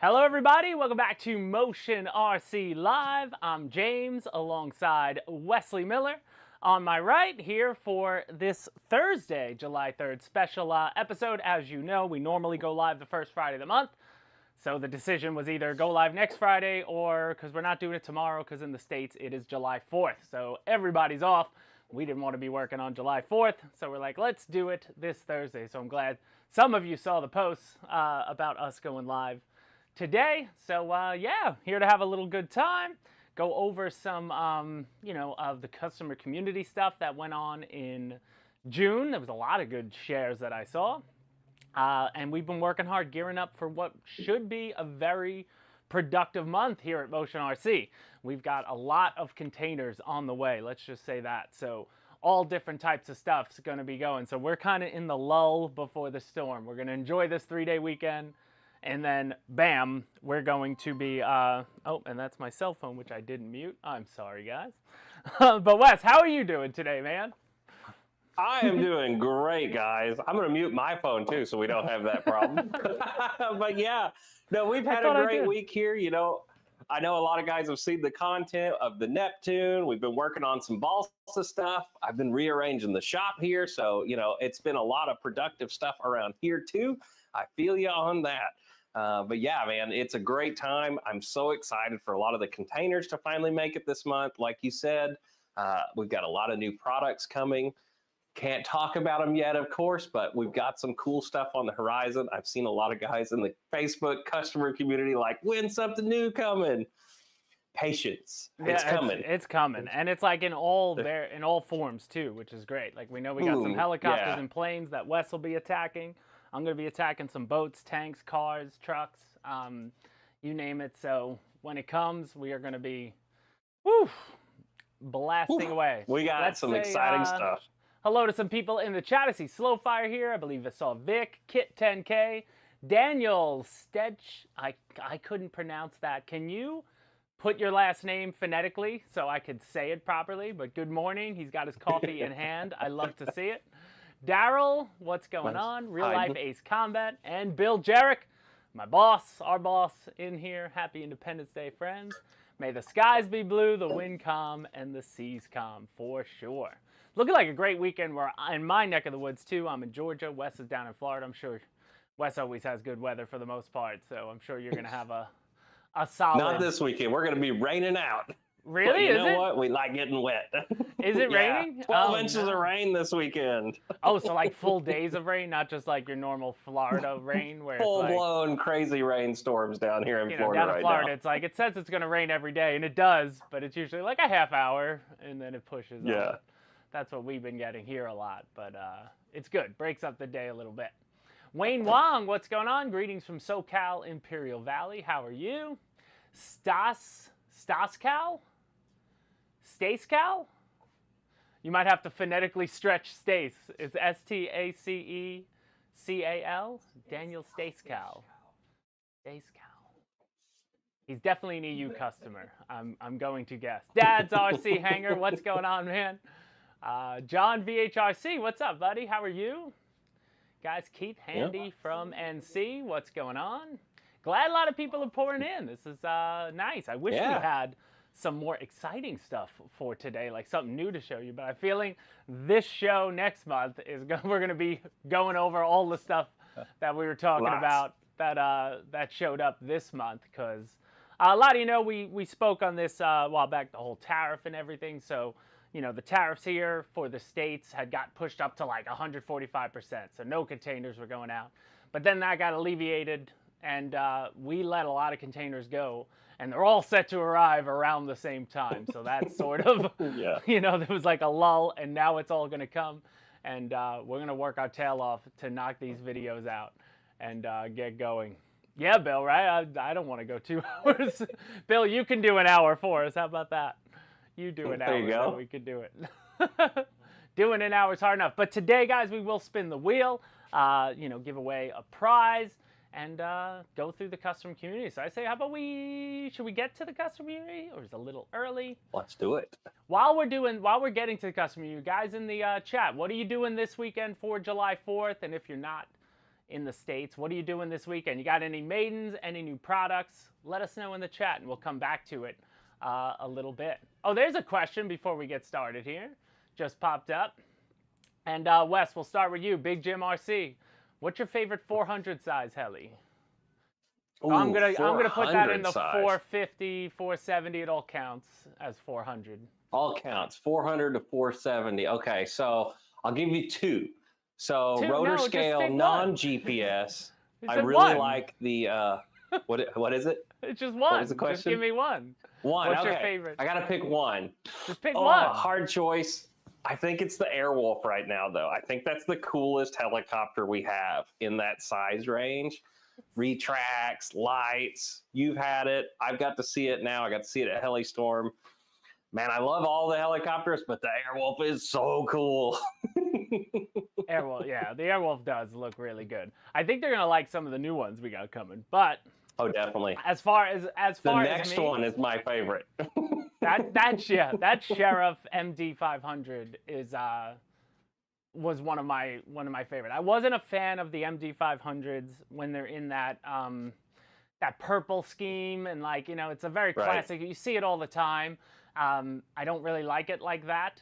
Hello everybody, welcome back to Motion RC Live. I'm James alongside Wesley Miller on my right here for this Thursday, July 3rd special episode. As you know, we normally go live the first Friday of the month. So the decision was either go live next Friday or, because we're not doing it tomorrow because in the States it is July 4th. So everybody's off. We didn't want to be working on July 4th. So we're like, let's do it this Thursday. So I'm glad some of you saw the posts about us going live today. So yeah, here to have a little good time, go over some of the customer community stuff that went on in June. There was a lot of good shares that I saw, and we've been working hard gearing up for what should be a very productive month here at Motion RC. We've got a lot of containers on the way, let's just say that. So all different types of stuff's going to be going. So we're kind of in the lull before the storm. We're going to enjoy this 3-day weekend. And then, bam, we're going to be, oh, and that's my cell phone, which I didn't mute. I'm sorry, guys. But Wes, how are you doing today, man? I am doing great, guys. I'm going to mute my phone, too, so we don't have that problem. But yeah, no, we've had a great week here. You know, I know a lot of guys have seen the content of the Neptune. We've been working on some balsa stuff. I've been rearranging the shop here. So, you know, it's been a lot of productive stuff around here, too. I feel you on that. But yeah, man, it's a great time. I'm so excited for a lot of the containers to finally make it this month. Like you said, we've got a lot of new products coming. Can't talk about them yet, of course, but we've got some cool stuff on the horizon. I've seen a lot of guys in the Facebook customer community like, when's something new coming? Patience. It's coming. It's coming. And it's like in all forms too, which is great. Like we know we got some helicopters and planes that Wes will be attacking. I'm going to be attacking some boats, tanks, cars, trucks, you name it. So when it comes, we are going to be blasting away. We got some exciting stuff. Hello to some people in the chat. I see Slowfire here. I believe I saw Vic, Kit 10K, Daniel Stedch. I couldn't pronounce that. Can you put your last name phonetically so I could say it properly? But good morning. He's got his coffee in hand. I love to see it. Daryl, what's going on? Real Life Ace Combat, and Bill Jarek, my boss, our boss in here. Happy Independence Day, friends. May the skies be blue, the wind calm, and the seas calm, for sure. Looking like a great weekend. We're in my neck of the woods, too. I'm in Georgia. Wes is down in Florida. I'm sure Wes always has good weather for the most part, so I'm sure you're going to have a solid... Not this weekend. We're going to be raining out. Really? You know what? We like getting wet. Is it raining? 12 inches of rain this weekend. Oh, so like full days of rain, not just like your normal Florida rain where full-blown like, crazy rainstorms down here in Florida down in Florida, it's like, it says it's going to rain every day, and it does, but it's usually like a half hour, and then it pushes on. That's what we've been getting here a lot, but it's good. Breaks up the day a little bit. Wayne Wong, what's going on? Greetings from SoCal, Imperial Valley. How are you? Stascal? Stacecal? You might have to phonetically stretch Stace. It's S-T-A-C-E-C-A-L? Daniel Stacecal. Stacecal. He's definitely an EU customer, I'm going to guess. Dad's RC Hanger, what's going on, man? John VHRC, what's up, buddy? How are you? Guys, Keith Handy from NC, what's going on? Glad a lot of people are pouring in. This is nice. I wish we had some more exciting stuff for today, like something new to show you, but I'm feeling this show next month is we're going to be going over all the stuff that we were talking about that showed up this month, because a lot of you know we spoke on this a while back, the whole tariff and everything. So you know the tariffs here for the states had got pushed up to like 145%, so no containers were going out, but then that got alleviated, and we let a lot of containers go, and they're all set to arrive around the same time. So that's sort of, you know, there was like a lull, and now it's all going to come, and we're going to work our tail off to knock these videos out and get going. Yeah, Bill, right? I don't want to go 2 hours. Bill, you can do an hour for us. How about that? You do an hour, there you go. So we could do it. Doing an hour is hard enough. But today, guys, we will spin the wheel, you know, give away a prize, and go through the custom community. So I say, how about should we get to the custom community, or is it a little early? Let's do it. While we're getting to the custom community, guys in the chat, what are you doing this weekend for July 4th? And if you're not in the States. What are you doing this weekend? You got any maidens, any new products? Let us know in the chat, and we'll come back to it a little bit. Oh, there's a question before we get started here. Just popped up. And Wes, we'll start with you. Big Jim RC. What's your favorite 400 size heli? Ooh, I'm gonna put that in the size. 450, 470. It all counts as 400. All counts, 400 to 470. Okay, so I'll give you two. So rotor scale, non-GPS. I really like the what is it? It's just one. What was the question? Just give me one. One. What's okay. your favorite? I gotta pick one. Just pick one. Hard choice. I think it's the Airwolf right now, though. I think that's the coolest helicopter we have in that size range. Retracts, lights. You've had it. I've got to see it now. I got to see it at Helistorm. Man, I love all the helicopters, but the Airwolf is so cool. Airwolf, yeah, the Airwolf does look really good. I think they're gonna like some of the new ones we got coming, but oh, definitely. As far as the next one is my favorite. that Sheriff MD500 was one of my favorite. I wasn't a fan of the MD500s when they're in that that purple scheme, and like, you know, it's a very classic. You see it all the time. I don't really like it like that,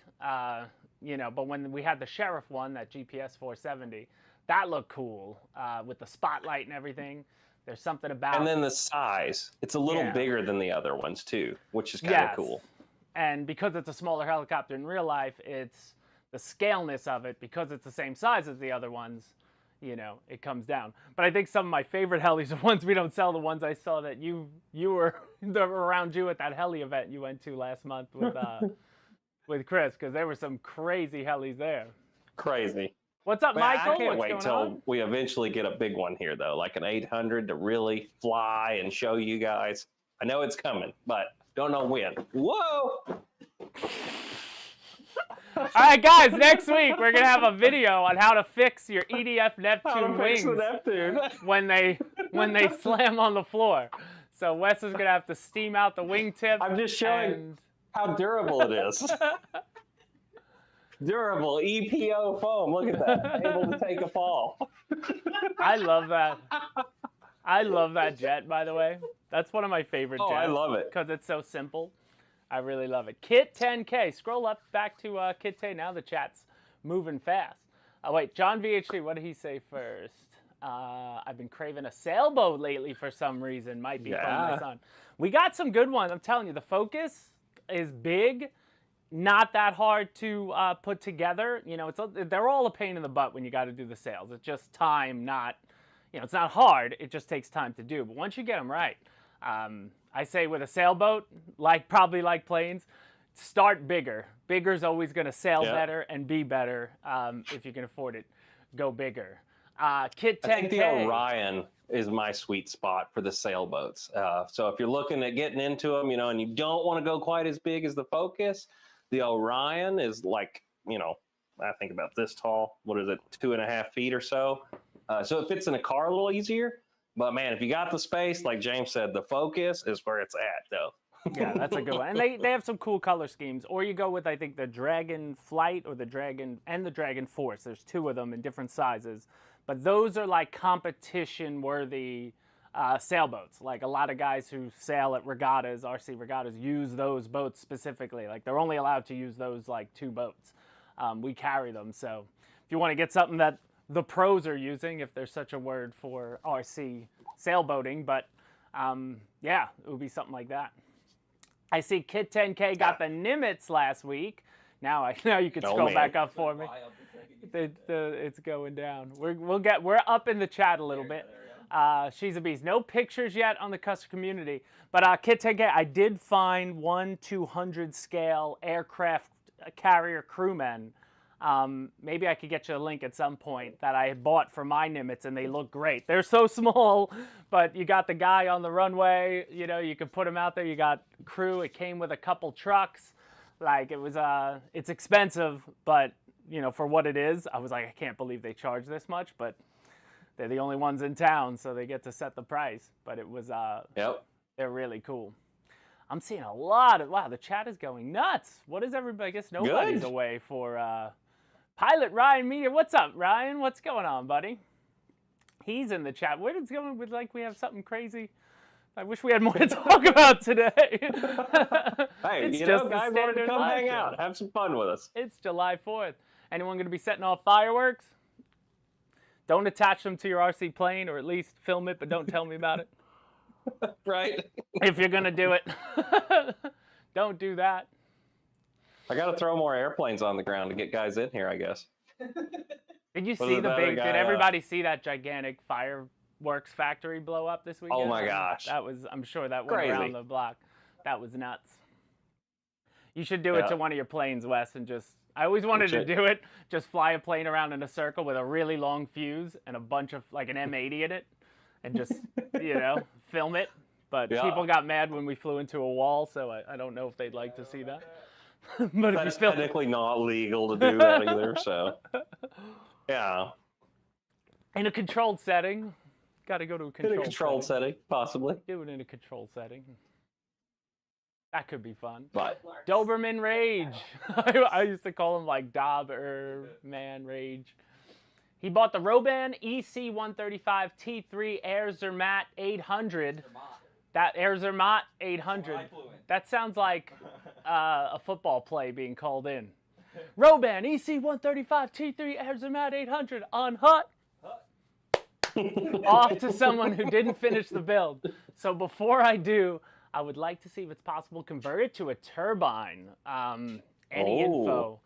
you know. But when we had the Sheriff one, that GPS 470, that looked cool with the spotlight and everything. There's something about. And then the size, it's a little bigger than the other ones too, which is kind of cool. And because it's a smaller helicopter in real life, it's the scaleness of it, because it's the same size as the other ones, you know, it comes down. But I think some of my favorite helis are ones we don't sell, the ones I saw that you were around you at that heli event you went to last month with Chris, because there were some crazy helis there. Crazy. What's up, Michael? I can't wait till we eventually get a big one here, though, like an 800 to really fly and show you guys. I know it's coming, but don't know when. Whoa! All right, guys, next week we're going to have a video on how to fix your EDF Neptune wings when they slam on the floor. So Wes is going to have to steam out the wingtip. I'm just showing how durable it is. Durable EPO foam. Look at that. Able to take a fall. I love that. I love that jet, by the way. That's one of my favorite jets. Oh, I love it. Because it's so simple. I really love it. Kit 10K. Scroll up back to Kit 10. Now the chat's moving fast. Oh, wait. John VHC, what did he say first? I've been craving a sailboat lately for some reason. Might be from my son. We got some good ones. I'm telling you, the Focus is big. Not that hard to put together. You know, they're all a pain in the butt when you got to do the sails. It's just time, not, you know, it's not hard. It just takes time to do. But once you get them right, I say with a sailboat, probably like planes, start bigger. Bigger's always going to sail better and be better if you can afford it. Go bigger. Kit 10K. I think the Orion is my sweet spot for the sailboats. So if you're looking at getting into them, you know, and you don't want to go quite as big as the Focus, the Orion is like, you know, I think about this tall. What is it, 2.5 feet or so? So it fits in a car a little easier. But man, if you got the space, like James said, the Focus is where it's at, though. Yeah, that's a good one. And they have some cool color schemes. Or you go with, I think, the Dragon Flight or the Dragon and the Dragon Force. There's two of them in different sizes. But those are like competition-worthy sailboats. Like a lot of guys who sail at regattas, RC regattas, use those boats specifically. Like they're only allowed to use those like two boats. We carry them. So if you want to get something that the pros are using, if there's such a word for RC sailboating, but yeah, it would be something like that. I see Kit 10K got the Nimitz last week. Now you can scroll back up for me. It's going down. We're up in the chat a little bit. She's a beast. No pictures yet on the custom community, but Kit 10K, I did find 1/200 scale aircraft carrier crewmen. Maybe I could get you a link at some point that I had bought for my Nimitz, and they look great. They're so small, but you got the guy on the runway. You know, you can put him out there. You got crew. It came with a couple trucks. Like it was, it's expensive, but you know, for what it is, I was like, I can't believe they charge this much, but they're the only ones in town, so they get to set the price. But it was, they're really cool. I'm seeing a lot of, wow, the chat is going nuts. What is everybody? I guess nobody's away for Pilot Ryan Media. What's up, Ryan? What's going on, buddy? He's in the chat. Where it's going with like we have something crazy. I wish we had more to talk about today. Hey, It's you know, just a guys wanted to standard come live hang show. out, have some fun with us. It's July 4th. Anyone going to be setting off fireworks? Don't attach them to your RC plane, or at least film it, but don't tell me about it. Right? If you're going to do it, don't do that. I got to throw more airplanes on the ground to get guys in here, I guess. Did you Was see it the that other big, guy, did everybody see that gigantic fireworks factory blow up this weekend? Oh my gosh. That was, I'm sure that went Crazy. around the block. That was nuts. You should do it to one of your planes, Wes, and just, I always wanted to do it, just fly a plane around in a circle with a really long fuse and a bunch of, like an M80 in it, and just, you know, film it. But people got mad when we flew into a wall, so I don't know if they'd like to see that. But if That's technically not legal to do that either, so. Yeah. In a controlled setting. Got to go to a controlled setting, possibly. Do it in a controlled setting. That could be fun. But Doberman Rage. I used to call him like Doberman Rage. He bought the Roban EC135 T3 Air Zermatt 800. That Air Zermatt 800. That sounds like a football play being called in. Roban EC135 T3 Air Zermatt 800 on hut. Off to someone who didn't finish the build. So before I do, I would like to see if it's possible to convert it to a turbine. Any info?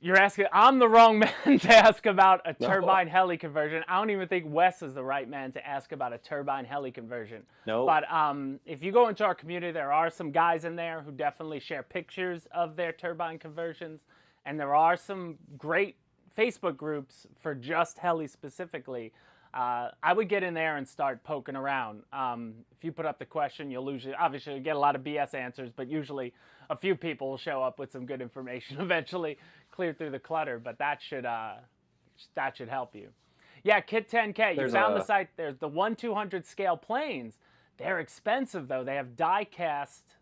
You're asking, I'm the wrong man to ask about a turbine heli conversion. I don't even think Wes is the right man to ask about a turbine heli conversion. No. But if you go into our community, there are some guys in there who definitely share pictures of their turbine conversions. And there are some great Facebook groups for just heli specifically. I would get in there and start poking around. If you put up the question, you'll obviously get a lot of BS answers, but usually a few people will show up with some good information eventually, clear through the clutter. But that should help you. Yeah, Kit 10K. You found the site. There's the 1/200 scale planes. They're expensive though. They have die cast,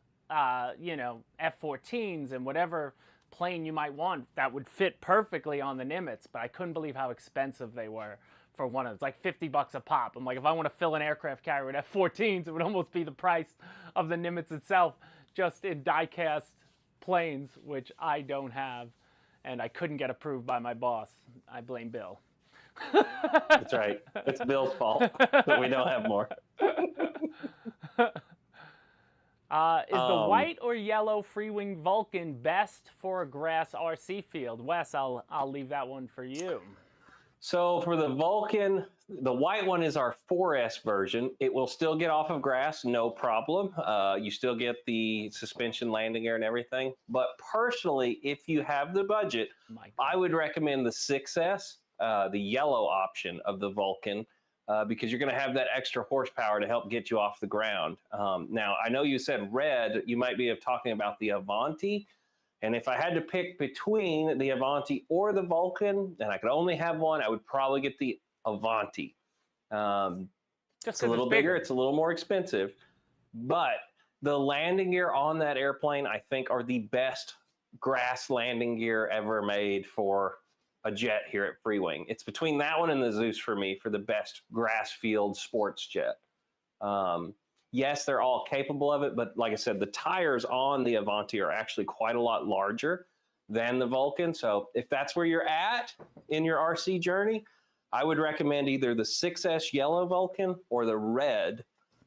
you know, F-14s and whatever plane you might want that would fit perfectly on the Nimitz. But I couldn't believe how expensive they were. For one of them. It's like $50 a pop. I'm like, if I want to fill an aircraft carrier with F-14s, it would almost be the price of the Nimitz itself, just in die-cast planes, which I don't have, and I couldn't get approved by my boss. I blame Bill. That's right. It's Bill's fault that we don't have more. Is the white or yellow free-wing Vulcan best for a grass RC field? Wes, I'll leave that one for you. So for the Vulcan, the white one is our 4S version. It will still get off of grass, no problem. You still get the suspension landing gear and everything. But personally, if you have the budget, I would recommend the 6S, the yellow option of the Vulcan, because you're going to have that extra horsepower to help get you off the ground. Now, I know you said red. You might be talking about the Avanti. And if I had to pick between the Avanti or the Vulcan, and I could only have one, I would probably get the Avanti. It's a little bigger, it's a little more expensive, but the landing gear on that airplane, I think, are the best grass landing gear ever made for a jet here at Freewing. It's between that one and the Zeus for me for the best grass field sports jet. Yes, they're all capable of it, but like I said, the tires on the Avanti are actually quite a lot larger than the Vulcan. So if that's where you're at in your RC journey, I would recommend either the 6S yellow Vulcan or the red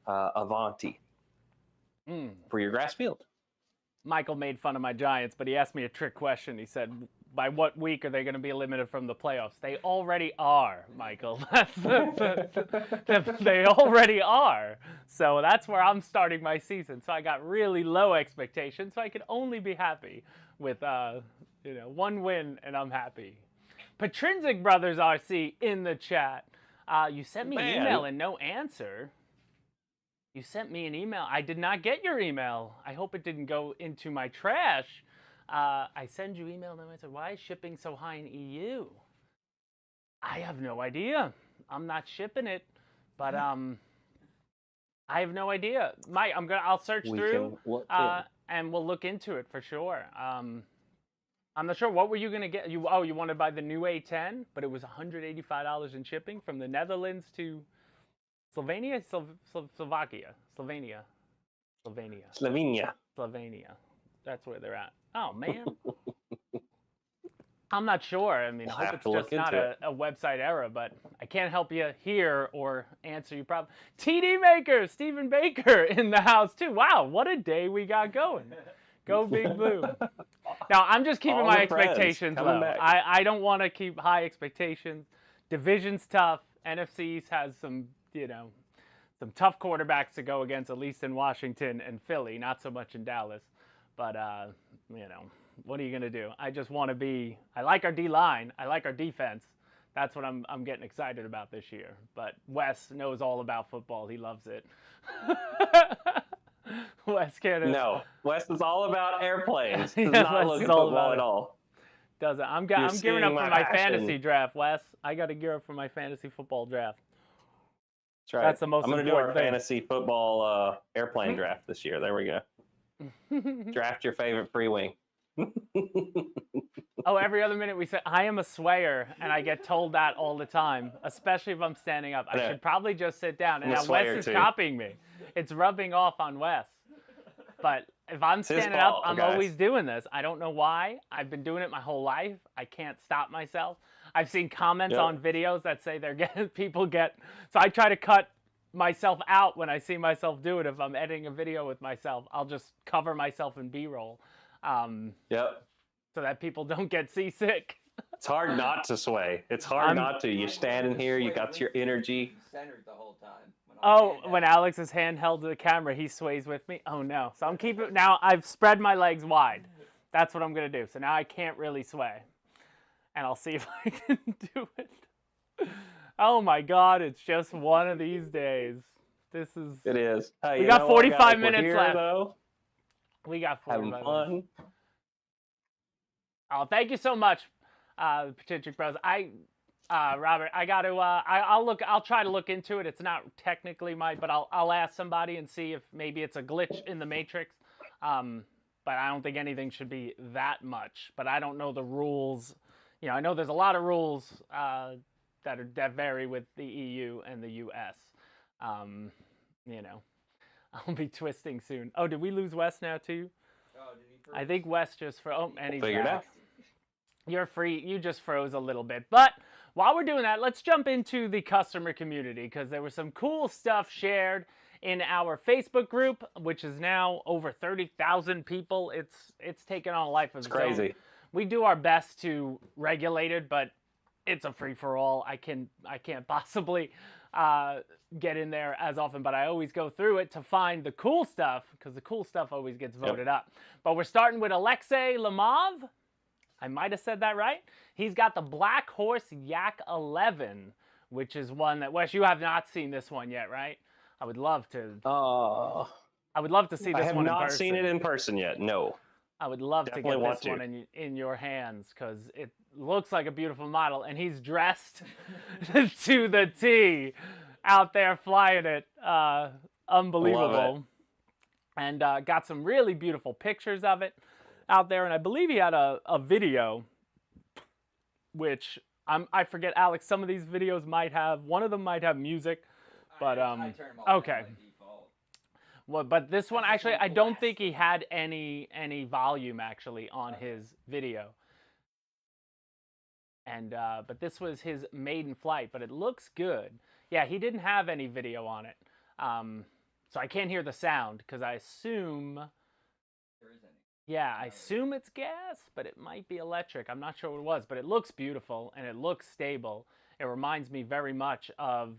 Avanti for your grass field. Michael made fun of my Giants, but he asked me a trick question. He said, by what week are they going to be eliminated from the playoffs? They already are, Michael. They already are. So that's where I'm starting my season. So I got really low expectations. So I can only be happy with one win, and I'm happy. Patrinsic Brothers RC in the chat. You sent me an email and no answer. You sent me an email. I did not get your email. I hope it didn't go into my trash. I send you email, and I said, why is shipping so high in EU? I have no idea. I'm not shipping it, but I have no idea. Mike, I'll search through and we'll look into it for sure. I'm not sure. What were you going to get? You wanted to buy the new A10, but it was $185 in shipping from the Netherlands to Slovenia? Slovenia. That's where they're at. Oh, man. I'm not sure. I mean, I hope it's just not a website error, but I can't help you here or answer your problem. TD Maker, Stephen Baker in the house, too. Wow, what a day we got going. Go Big Blue. Now, I'm just keeping my expectations low. I don't want to keep high expectations. Division's tough. NFC East has some, some tough quarterbacks to go against, at least in Washington and Philly, not so much in Dallas. But, what are you going to do? I just want to be – I like our D-line. I like our defense. That's what I'm getting excited about this year. But Wes knows all about football. He loves it. Wes can't – No. Wes is all about airplanes. Does not look at football at all. Doesn't. I'm gearing up for my fantasy draft, Wes. I got to gear up for my fantasy football draft. That's right. That's the most important thing. I'm going to do our fantasy football airplane draft this year. There we go. Draft your favorite free wing. Oh, every other minute we say, I am a swayer, and I get told that all the time, especially if I'm standing up. I should probably just sit down. And now Wes is copying me. It's rubbing off on Wes. But if I'm standing up, I'm always doing this. I don't know why. I've been doing it my whole life. I can't stop myself. I've seen comments on videos that say people get, so I try to cut myself out when I see myself do it. If I'm editing a video with myself, I'll just cover myself in B-roll. So that people don't get seasick. It's hard not to sway. It's hard not to. You're standing here, you got your energy. Centered the whole time. When Alex's hand held to the camera, he sways with me. Oh no. So I'm keeping, now I've spread my legs wide. That's what I'm going to do. So now I can't really sway. And I'll see if I can do it. Oh my God, it's just one of these days. It is. Hey, we got 45 minutes left. Though. We got 45 minutes. Having fun. Oh, thank you so much, Patrick Bros. Robert, I got to. I'll try to look into it. It's not technically but I'll ask somebody and see if maybe it's a glitch in the matrix. But I don't think anything should be that much. But I don't know the rules. I know there's a lot of rules that vary with the EU and the US. I'll be twisting soon. Oh, did we lose Wes now too? Oh, did he freeze? I think Wes just froze. And he's figured back. out. You're free. You just froze a little bit. But while we're doing that, let's jump into the customer community because there was some cool stuff shared in our Facebook group, which is now over 30,000 people. It's taken on a life of its own. It's crazy. We do our best to regulate it, but it's a free-for-all. I can't possibly get in there as often, but I always go through it to find the cool stuff because the cool stuff always gets voted up. But we're starting with Alexei Lamov. I might have said that right. He's got the Black Horse Yak 11, which is one that, Wes, you have not seen this one yet, right? I would love to. I would love to see this one in person. I have not seen it in person yet. No. I would love to get this one in your hands because it looks like a beautiful model, and he's dressed to the T out there flying it. Unbelievable. Love it. And got some really beautiful pictures of it out there, and I believe he had a video, which I forget, Alex, some of these videos might have, one of them might have music, but I turn them all okay. down by default. Well, but this one actually, I don't think he had any volume actually on his video. And but this was his maiden flight, but it looks good. Yeah, he didn't have any video on it, so I can't hear the sound because I assume. There is any. Yeah, I assume it's gas, but it might be electric. I'm not sure what it was, but it looks beautiful and it looks stable. It reminds me very much of,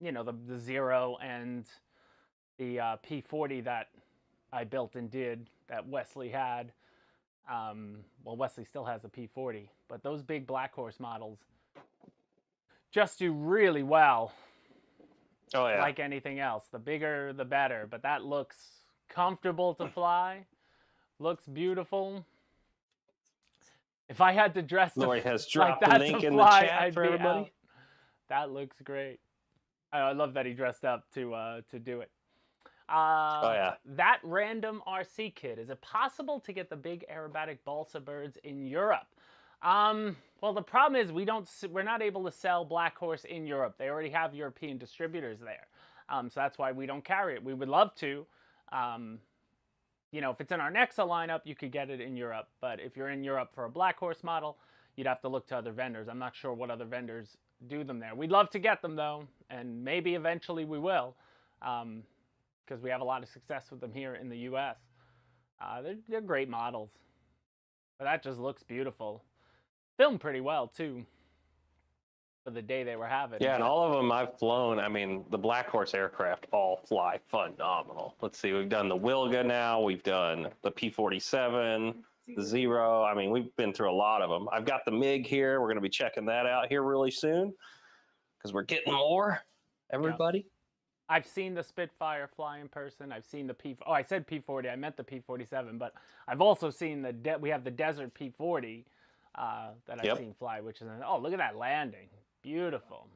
the Zero and the P40 that I built and did that Wesley had. Well, Wesley still has a P40, but those big Black Horse models just do really well. Oh, yeah. Like anything else. The bigger, the better, but that looks comfortable to fly. Looks beautiful. If I had to dress Lori has dropped like the that link to in fly, the chat I'd for be everybody. out. That looks great. I love that he dressed up to do it. Oh yeah. That random RC kit. Is it possible to get the big aerobatic balsa birds in Europe? Well, the problem is we're not able to sell Black Horse in Europe. They already have European distributors there. So that's why we don't carry it. We would love to. If it's in our Nexa lineup, you could get it in Europe. But if you're in Europe for a Black Horse model, you'd have to look to other vendors. I'm not sure what other vendors do them there. We'd love to get them, though, and maybe eventually we will, because we have a lot of success with them here in the U.S. They're great models. But that just looks beautiful. Filmed pretty well, too, for the day they were having. Yeah, and all of them I've flown. I mean, the Black Horse aircraft all fly phenomenal. Let's see, we've done the Wilga now. We've done the P-47, the Zero. I mean, we've been through a lot of them. I've got the MiG here. We're going to be checking that out here really soon because we're getting more, everybody. Yep. I've seen the Spitfire fly in person. I've seen the I said P-40. I meant the P-47, but I've also seen we have the Desert P-40 that I've seen fly, which is, oh, look at that landing. Beautiful.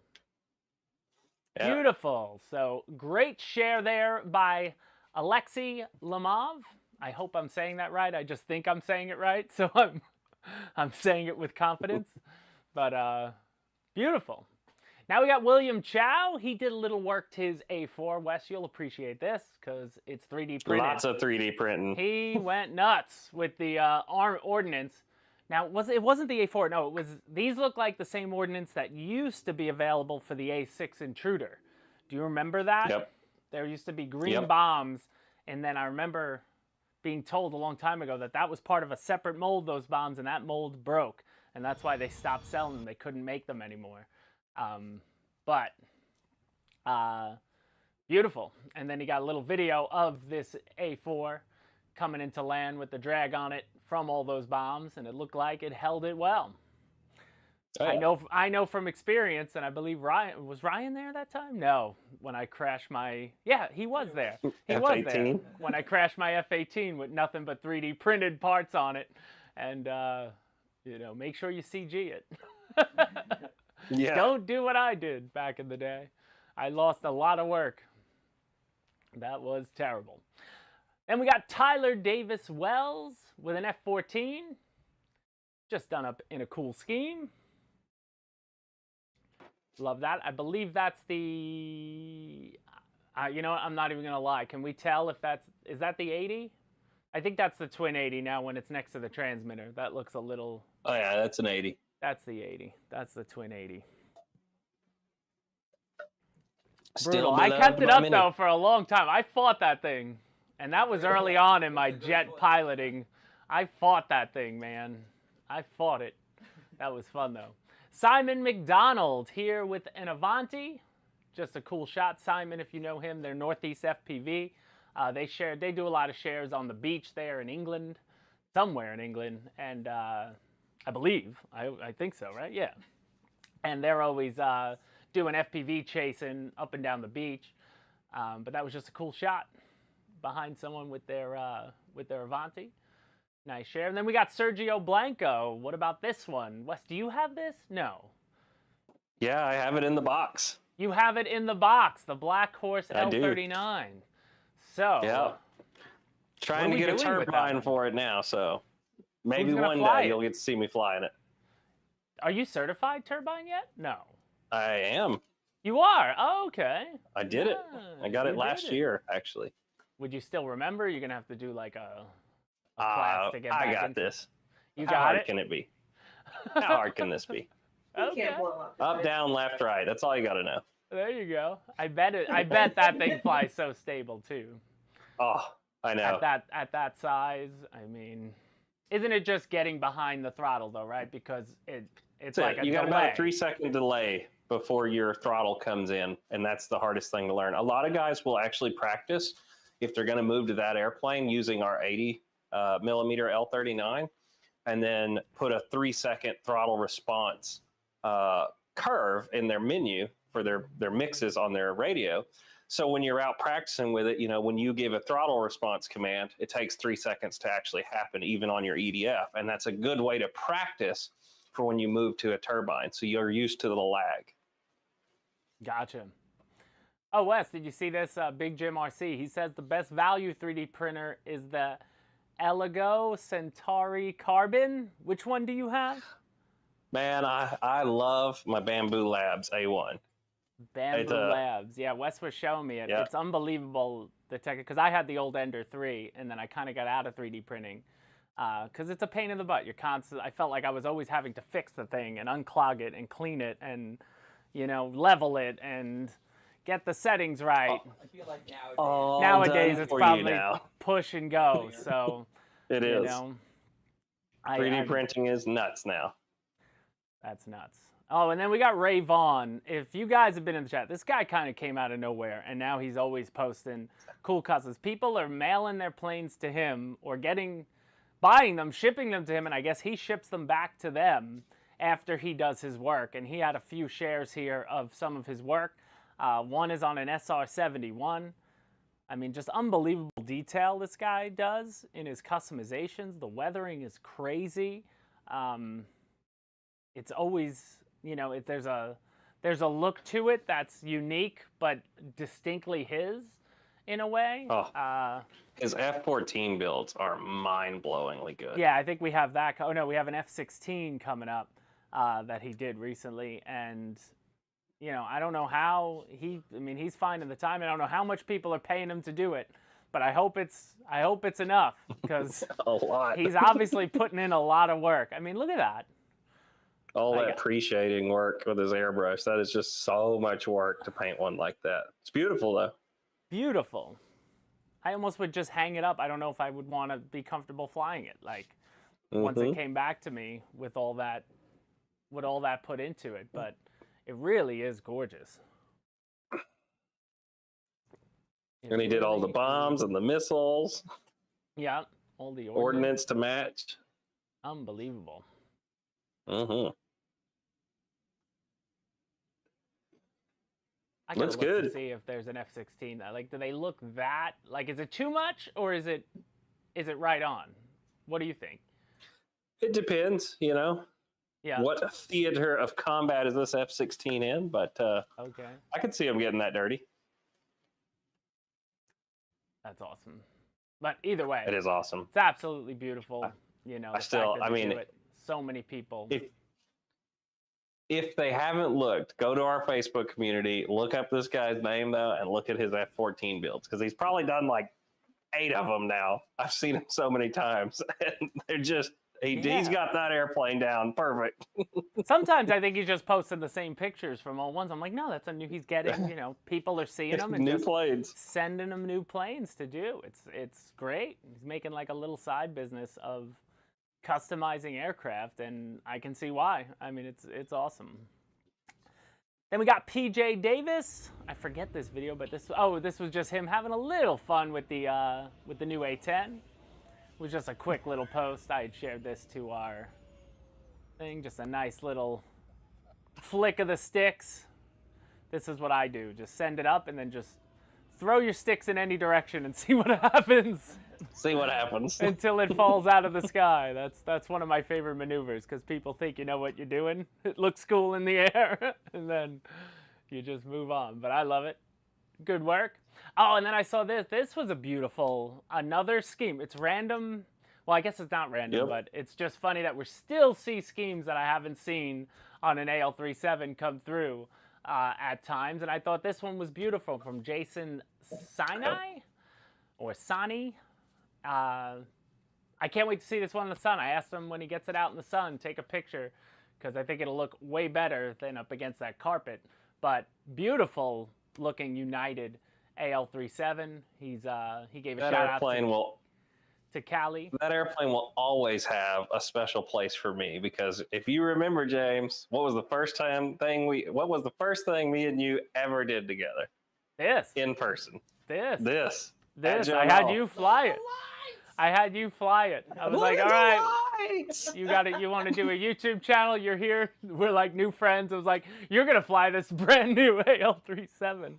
Yeah. Beautiful. So great share there by Alexei Lamov. I hope I'm saying that right. I just think I'm saying it right, so I'm saying it with confidence. But beautiful. Now we got William Chow. He did a little work to his A4. Wes, you'll appreciate this because it's 3D printed. Lots of 3D printing. He went nuts with the ordinance. Now, it wasn't the A4. No, these look like the same ordnance that used to be available for the A6 Intruder. Do you remember that? Yep. There used to be green bombs, and then I remember being told a long time ago that was part of a separate mold, those bombs, and that mold broke, and that's why they stopped selling them. They couldn't make them anymore. Beautiful. And then he got a little video of this A4 coming into land with the drag on it from all those bombs, and it looked like it held it well. Oh, yeah. I know from experience, and I believe was Ryan there that time? No, when I crashed my he was there. He was there when I crashed my F-18 with nothing but 3D printed parts on it, and make sure you CG it. Yeah. Don't do what I did back in the day. I lost a lot of work. That was terrible. Then we got Tyler Davis Wells with an F-14. Just done up in a cool scheme. Love that. I believe that's the... you know what? I'm not even going to lie. Can we tell if is that the 80? I think that's the twin 80 now when it's next to the transmitter. That looks a little... Oh, yeah, that's an 80. That's the 80. That's the twin 80. Still I kept it up, though, for a long time. I fought that thing. And that was early on in my jet piloting. I fought that thing, man. I fought it. That was fun, though. Simon McDonald here with an Avanti. Just a cool shot. Simon, if you know him, they're Northeast FPV. They do a lot of shares on the beach there in England. Somewhere in England. And I believe. I think so, right? Yeah. And they're always doing FPV chasing up and down the beach. But that was just a cool shot behind someone with their Avanti. Nice share. And then we got Sergio Blanco. What about this one? Wes, do you have this? No. Yeah, I have it in the box. You have it in the box, the Black Horse L39. So, yeah. Trying to get a turbine for it now, so maybe one day you'll get to see me flying it. Are you certified turbine yet? No. I am. You are? Oh, okay. I did it. I got it last year, actually. Would you still remember? You're going to have to do like a class to get back I got this. You got it? How hard can it be? How hard can this be? Okay. Up, down, left, right. That's all you got to know. There you go. I bet that thing flies so stable, too. Oh, I know. At that size, I mean, isn't it just getting behind the throttle, though, right? Because it's like a delay. You got about a 3-second delay before your throttle comes in, and that's the hardest thing to learn. A lot of guys will actually practice if they're going to move to that airplane using our 80 millimeter L39, and then put a 3-second throttle response curve in their menu for their mixes on their radio. So when you're out practicing with it, when you give a throttle response command, it takes 3 seconds to actually happen, even on your EDF. And that's a good way to practice for when you move to a turbine. So you're used to the lag. Gotcha. Oh, Wes, did you see this? Big Jim RC. He says the best value 3D printer is the Eligo Centauri Carbon. Which one do you have? Man, I love my Bamboo Labs A1. Bamboo Labs. Yeah, Wes was showing me it. Yeah. It's unbelievable, the tech, because I had the old Ender 3, and then I kind of got out of 3D printing. Because it's a pain in the butt. I felt like I was always having to fix the thing and unclog it and clean it and, level it and get the settings right. I feel like Nowadays it's probably push and go. So it is. 3D printing is nuts now. That's nuts. Oh, and then we got Ray Vaughn. If you guys have been in the chat, this guy kind of came out of nowhere, and now he's always posting cool customs. People are mailing their planes to him or buying them, shipping them to him, and I guess he ships them back to them after he does his work. And he had a few shares here of some of his work. One is on an SR-71. I mean, just unbelievable detail this guy does in his customizations. The weathering is crazy. It's always, there's a look to it that's unique but distinctly his in a way. His F-14 builds are mind-blowingly good. Yeah, I think we have that. Oh no, we have an F-16 coming up that he did recently, and I don't know how he's finding the time. I don't know how much people are paying him to do it, but I hope it's enough, because a lot. He's obviously putting in a lot of work. I mean, look at that. All that pre-shading work with his airbrush. That is just so much work to paint one like that. It's beautiful, though. Beautiful. I almost would just hang it up. I don't know if I would want to be comfortable flying it. Like, once it came back to me with all that put into it. But it really is gorgeous. And he did all the bombs and the missiles. Yeah, all the ordnance to match. Unbelievable. Looks good. To see if there's an F-16. Like, do they look that? Like, is it too much, or is it right on? What do you think? It depends, Yeah. What theater of combat is this F-16 in? But okay, I could see him getting that dirty. That's awesome. But either way, it is awesome. It's absolutely beautiful. So many people. If they haven't looked, go to our Facebook community, look up this guy's name, though, and look at his F-14 builds, because he's probably done like 8 of them now. I've seen him so many times, and they're just, he's got that airplane down perfect. Sometimes I think he's just posting the same pictures from old ones. I'm like, no, that's a new, he's getting, people are seeing them and new just planes, sending them new planes to do. It's great. He's making like a little side business of customizing aircraft, and I can see why. I mean, it's awesome. Then we got PJ Davis. I forget this video, but this was just him having a little fun with the new A10. It was just a quick little post. I had shared this to our thing, just a nice little flick of the sticks. This is what I do. Just send it up and then just throw your sticks in any direction and see what happens. See what happens. Until it falls out of the sky. That's one of my favorite maneuvers, because people think you know what you're doing. It looks cool in the air, and then you just move on. But I love it. Good work. Oh, and then I saw this. This was another scheme. It's random. Well, I guess it's not random, but it's just funny that we still see schemes that I haven't seen on an AL-37 come through at times. And I thought this one was beautiful, from Jason Sinai or Sani. I can't wait to see this one in the sun. I asked him when he gets it out in the sun, take a picture, because I think it'll look way better than up against that carpet. But beautiful looking United AL-37. He gave a shout out to Cali. That airplane will always have a special place for me, because if you remember, James, what was the first thing me and you ever did together? This. In person. This. I had you fly it. I was like, all right, you want to do a YouTube channel? You're here. We're like new friends. I was like, you're going to fly this brand new AL-37.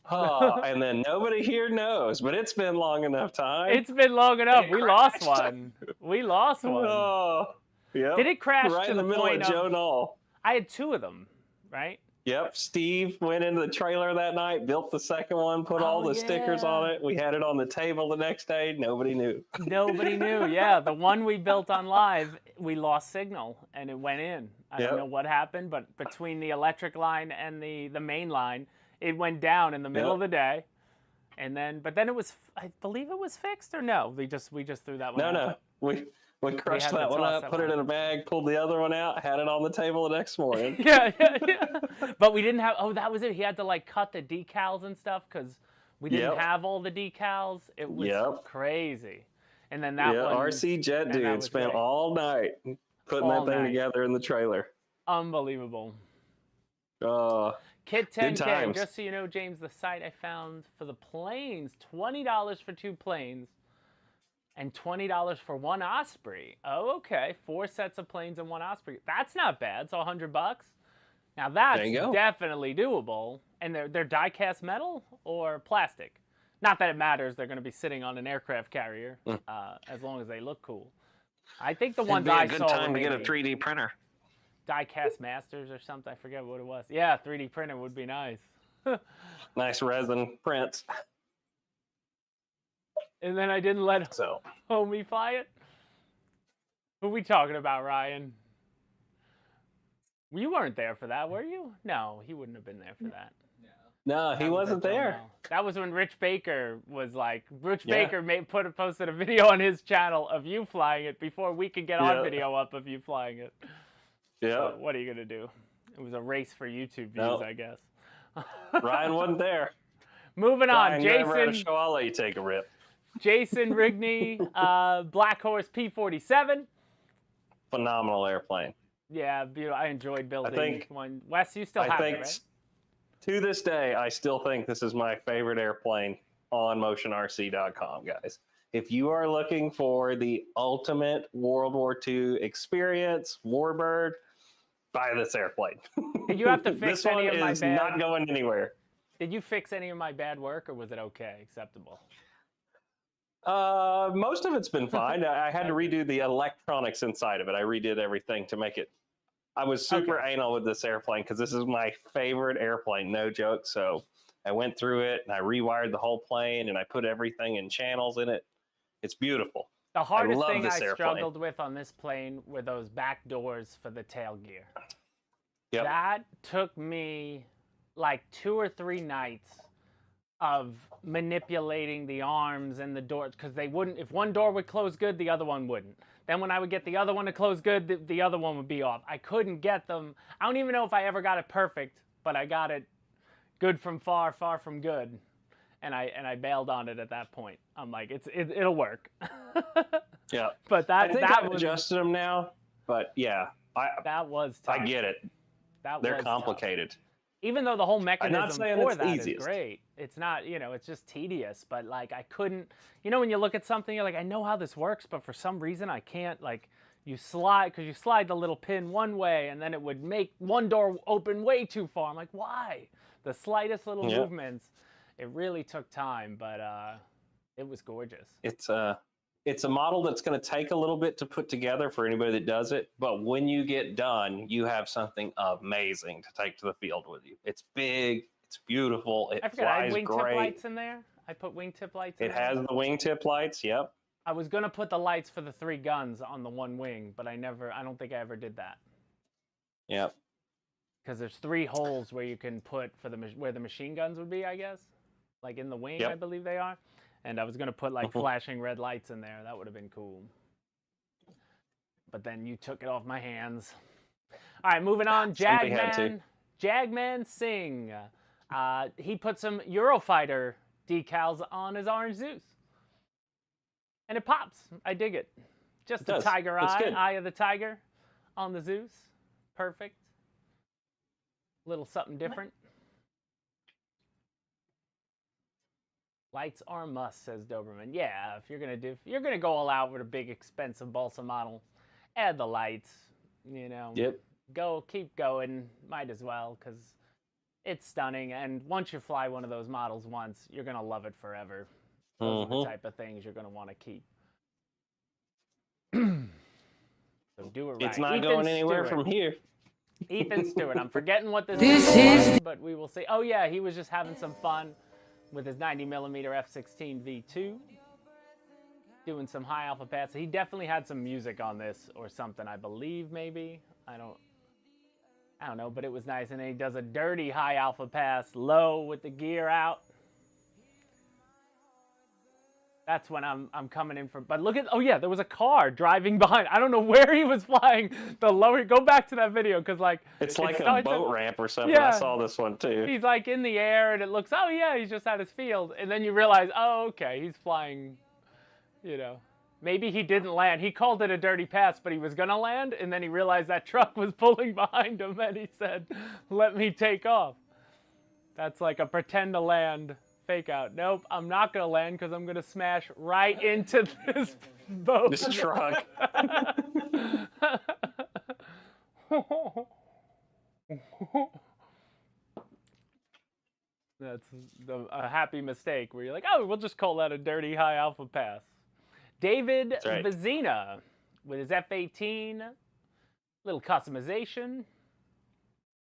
And then nobody here knows, but it's been long enough time. It's been long enough. We lost one. Oh, yeah. Did it crash right to in the middle of Joe Knoll? I had 2 of them, right? Yep, Steve went into the trailer that night, built the second one, put all the stickers on it. We had it on the table the next day. Nobody knew. Nobody knew. Yeah, the one we built on live, we lost signal and it went in. I don't know what happened, but between the electric line and the main line, it went down in the middle of the day. And then, but then it was, I believe it was fixed, or no? We just threw that one out. No, we crushed that one up, put it in a bag, pulled the other one out, had it on the table the next morning. Yeah. But we didn't have, that was it. He had to like cut the decals and stuff because we didn't have all the decals. It was crazy. And then that one. RC Jet Dude spent all night putting that thing together in the trailer. Unbelievable. Kit 10K, just so you know, James, the site I found for the planes, $20 for 2 planes. And $20 for 1 Osprey. Oh, okay. 4 sets of planes and 1 Osprey. That's not bad. So $100. Now that's definitely doable. And they're die-cast metal or plastic. Not that it matters. They're going to be sitting on an aircraft carrier as long as they look cool. I think the ones I saw. It'd be a good time to get a 3D printer. Die-cast masters or something. I forget what it was. Yeah, 3D printer would be nice. Nice resin prints. And then I didn't let homie fly it. Who are we talking about, Ryan? You weren't there for that, were you? No, he wouldn't have been there for that. No, he wasn't there. That was when Rich Baker was like, Baker posted a video on his channel of you flying it before we could get our video up of you flying it. Yeah. So what are you going to do? It was a race for YouTube views, I guess. Ryan wasn't there. Moving on, Jason. I'll let you take a rip. Jason Rigney, Black Horse P-47. Phenomenal airplane. Yeah, beautiful. I enjoyed building one. Wes, you still have it, right? To this day, I still think this is my favorite airplane on motionrc.com, guys. If you are looking for the ultimate World War II experience, Warbird, buy this airplane. Did you have to fix any of my bad? This one is not going anywhere. Did you fix any of my bad work, or was it okay, acceptable? Most of it's been fine. I had to redo the electronics inside of it. I redid everything to make it. I was super anal with this airplane because this is my favorite airplane, no joke. So I went through it and I rewired the whole plane and I put everything in channels in it. It's beautiful. The hardest thing I struggled with on this plane were those back doors for the tail gear. Yep. That took me like 2 or 3 nights of manipulating the arms and the doors because they wouldn't. If one door would close good, the other one wouldn't. Then when I would get the other one to close good, the other one would be off. I couldn't get them. I don't even know if I ever got it perfect, but I got it good from far, far from good. And I bailed on it at that point. I'm like, it'll work. Yeah. But I think I've adjusted them now. But yeah, that was tough. I get it. They're complicated. Tough. Even though the whole mechanism for that is easiest. Great. It's not, it's just tedious. But like I couldn't, when you look at something, you're like, I know how this works, but for some reason I can't. Like you slide the little pin one way, and then it would make one door open way too far. I'm like, why? The slightest little movements. It really took time, but it was gorgeous. It's a model that's going to take a little bit to put together for anybody that does it. But when you get done, you have something amazing to take to the field with you. It's big. It's beautiful. It flies great. Wingtip lights in there. I put wingtip lights in there. It has the wingtip lights. Yep. I was going to put the lights for the 3 guns on the one wing, but I don't think I ever did that. Yep. Because there's 3 holes where you can put where the machine guns would be, I guess. Like in the wing, I believe they are. And I was going to put like flashing red lights in there. That would have been cool. But then you took it off my hands. All right, moving on. Jagman Singh. He put some Eurofighter decals on his orange Zeus. And it pops. I dig it. Just the tiger eye of the tiger on the Zeus. Perfect. Little something different. Lights are a must, says Doberman. Yeah, if you're gonna go all out with a big expensive balsa model, add the lights. Yep. Keep going. Might as well, because it's stunning. And once you fly one of those models once, you're gonna love it forever. Those are the type of things you're gonna want to keep. So do it right. It's not going anywhere from here. Ethan Stewart. I'm forgetting what this is, but we will see. Oh yeah, he was just having some fun with his 90mm F16 V2, doing some high alpha passes. He definitely had some music on this or something, I believe, maybe. I don't know, but it was nice. And then he does a dirty high alpha pass, low with the gear out. That's when I'm coming in from. But look at, oh yeah, there was a car driving behind. I don't know where he was flying. The lower, go back to that video because like it's like a boat ramp or something. Yeah. I saw this one too. He's like in the air and it looks, oh yeah, he's just at his field, and then you realize, oh okay, he's flying. You know, maybe he didn't land. He called it a dirty pass, but he was gonna land, and then he realized that truck was pulling behind him, and he said, "Let me take off." That's like a pretend to land. Fake out. Nope, I'm not gonna land because I'm gonna smash right into this boat. This truck. That's a happy mistake where you're like, oh, we'll just call that a dirty high alpha pass. David Vizina with his F18, little customization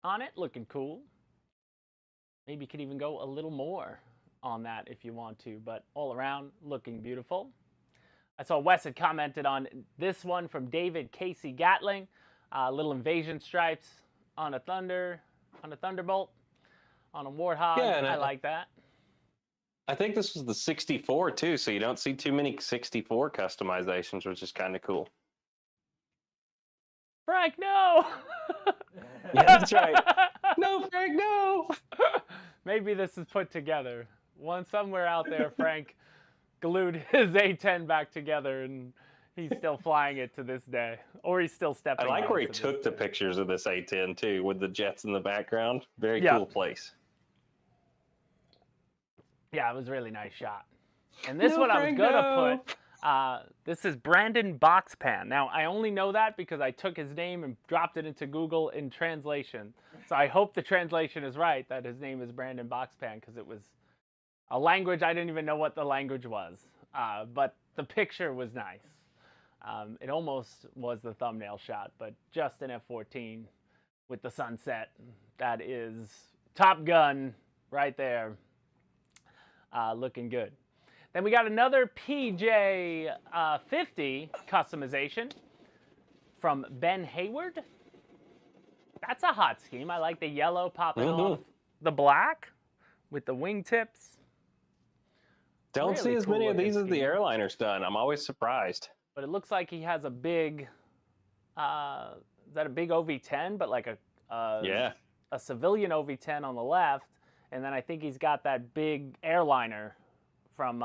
on it, looking cool. Maybe you could even go a little more on that if you want to, but all around looking beautiful. I saw Wes had commented on this one from David Casey Gatling, little invasion stripes on a Thunderbolt, on a Warthog. Yeah, I like that. I think this was the 64 too, so you don't see too many 64 customizations, which is kind of cool. Frank, no! Yeah, that's right. No, Frank, no! Maybe this is put together. Somewhere out there, Frank glued his A10 back together, and he's still flying it to this day. Or he's still stepping. I like where he took the pictures of this A10 too, with the jets in the background. Very cool place. Yeah, it was a really nice shot. And this one I was gonna put, this is Brandon Boxpan. Now, I only know that because I took his name and dropped it into Google in translation. So I hope the translation is right, that his name is Brandon Boxpan, because it was a language, I didn't even know what the language was. But the picture was nice. It almost was the thumbnail shot, but just an F14 with the sunset. That is Top Gun right there. Looking good. Then we got another PJ 50 customization from Ben Hayward. That's a hot scheme. I like the yellow popping off the black with the wingtips. Don't really see as many of these as the airliner's done. I'm always surprised. But it looks like he has a big, is that a big OV10? But like a civilian OV10 on the left. And then I think he's got that big airliner from,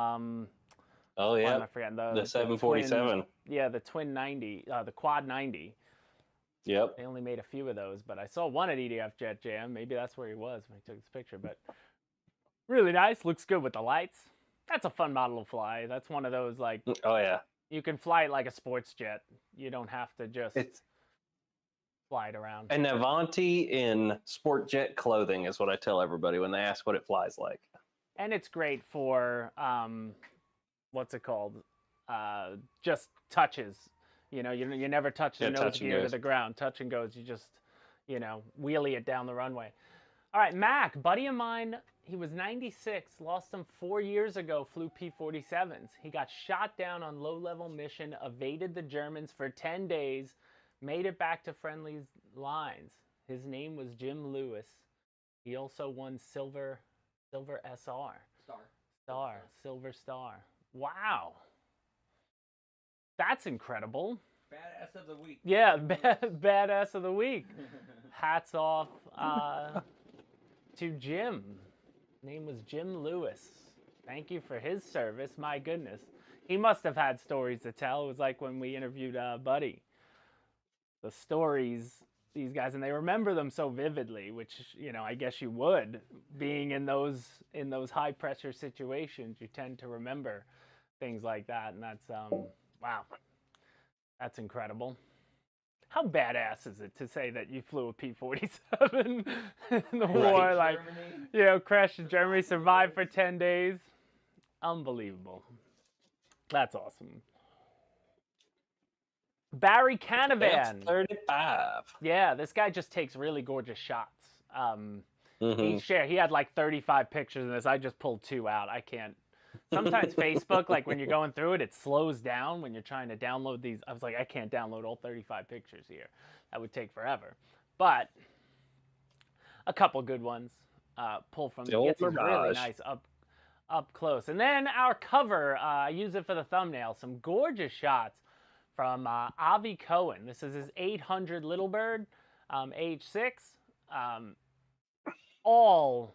oh yeah, I forget, the 747. The twin 90, the quad 90. Yep. They only made a few of those, but I saw one at EDF Jet Jam. Maybe that's where he was when he took this picture. But really nice, looks good with the lights. That's a fun model to fly. That's one of those like, oh yeah, you can fly it like a sports jet. You don't have to just fly it around. An Avanti in sport jet clothing is what I tell everybody when they ask what it flies like. And it's great for, what's it called? Just touches. You know, you never touch the nose gear to the ground. Touch and goes. You just, you know, wheelie it down the runway. All right, Mac, buddy of mine, he was 96, lost him 4 years ago, flew P-47s. He got shot down on low-level mission, evaded the Germans for 10 days, made it back to friendly lines. His name was Jim Lewis. He also won Silver SR. Silver Star. Wow. That's incredible. Badass of the week. Yeah, badass of the week. Hats off to Jim. Name was Jim Lewis. Thank you for his service. My goodness. He must have had stories to tell. It was like when we interviewed Buddy. The stories, these guys, and they remember them so vividly, which, you know, I guess you would. Being in those high pressure situations, you tend to remember things like that, and that's wow. That's incredible. How badass is it to say that you flew a P-47 in the war? Like, you know, crashed in Germany, survived for 10 days. Unbelievable. That's awesome. Barry Canavan. Advanced 35. Yeah, this guy just takes really gorgeous shots. Mhm. He had like 35 pictures in this. I just pulled 2 out. I can't. Sometimes Facebook, like when you're going through it, it slows down when you're trying to download these. I was like, I can't download all 35 pictures here. That would take forever. But a couple good ones. Pull from The old gets these really Mirage. nice up close. And then our cover, I use it for the thumbnail. Some gorgeous shots from Avi Cohen. This is his 800 Little Bird, age 6. All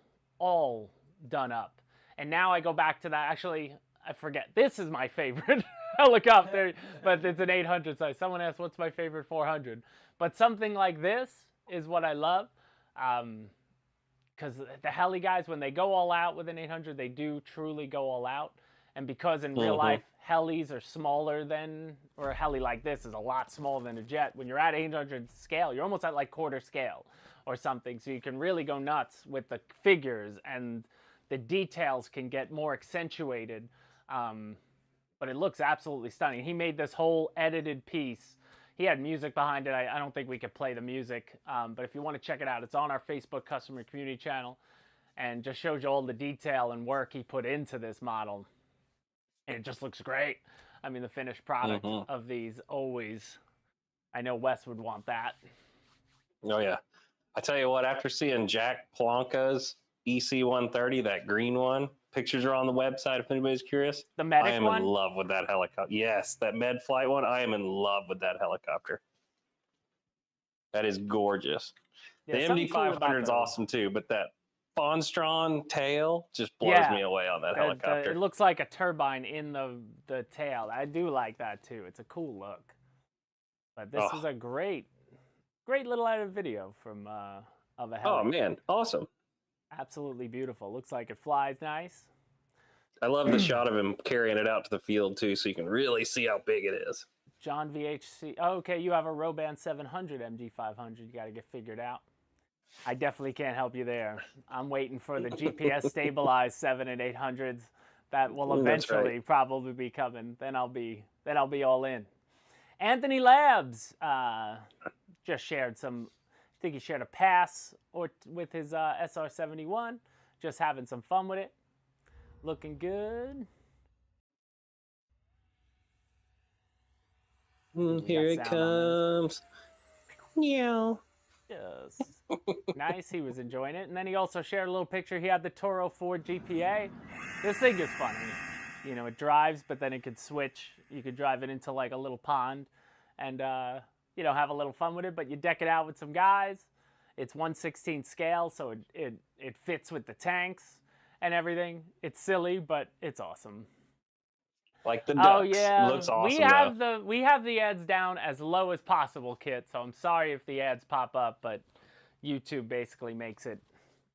done up. And now I go back to that. Actually, I forget. This is my favorite helicopter, but it's an 800 size. Someone asked, what's my favorite 400? But something like this is what I love. Because the heli guys, when they go all out with an 800, they do truly go all out. And because in real life, helis are smaller than, or a heli like this is a lot smaller than a jet. When you're at 800 scale, you're almost at like quarter scale or something. So you can really go nuts with the figures, and the details can get more accentuated. But it looks absolutely stunning. He made this whole edited piece. He had music behind it. I don't think we could play the music. But if you want to check it out, it's on our Facebook customer community channel, and just shows you all the detail and work he put into this model. And it just looks great. I mean, the finished product of these always, I know Wes would want that. Oh, yeah. I tell you what, after seeing Jack Polanca's EC-130, that green one, pictures are on the website if anybody's curious. The medic I am one? in love with that helicopter. Yes, that med flight one. I am in love with that helicopter. That is gorgeous. Yeah, the something cool MD-500 about is those. awesome too, but that Fonstron tail just blows me away on that helicopter. It looks like a turbine in the tail. I do like that too. It's a cool look. But this is a great little edit video from of a heli. Oh man, awesome. Absolutely beautiful. Looks like it flies nice. I love the shot of him carrying it out to the field too, so you can really see how big it is. John VHC. Oh, okay, you have a Roban 700 MG500. You got to get figured out. I definitely can't help you there. I'm waiting for the GPS stabilized 7 and 800s that will eventually probably be coming. Then I'll be all in. Anthony Labs just shared some. I think he shared a pass with his SR-71. Just having some fun with it. Looking good. Here it comes. Meow. Yes. Nice. He was enjoying it. And then he also shared a little picture. He had the Toro Ford GPA. This thing is funny. You know, it drives, but then it could switch. You could drive it into like a little pond and, you know, have a little fun with it. But you deck it out with some guys. It's 1/16 scale, so it fits with the tanks and everything. It's silly, but it's awesome. Like the ducks. Oh yeah, Looks awesome. we have the ads down as low as possible, Kit. So I'm sorry if the ads pop up, but YouTube basically makes it